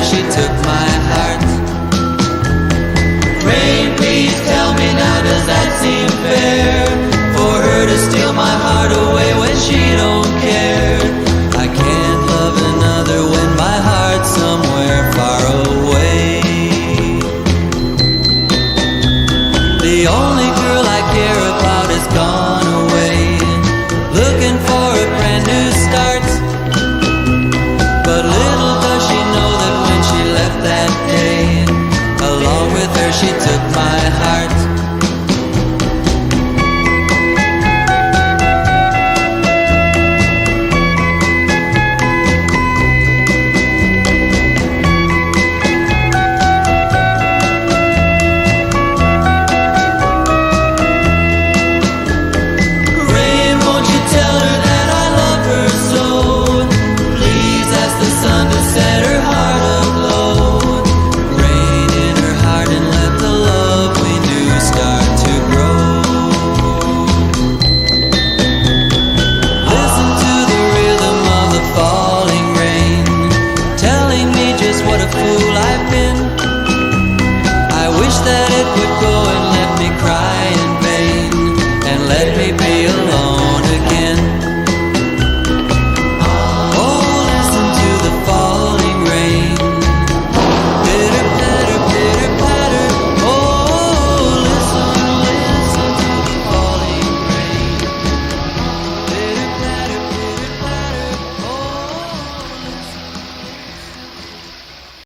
she took my heart. Rain, please tell me now, does that seem fair? For her to steal my heart away when she don't care. I can't love another when my heart's somewhere far away. The only girl I care about is gone away, looking for a brand new start. But little does she know that when she left that day, along with her she took my heart. What a fool I've been. I wish that it would go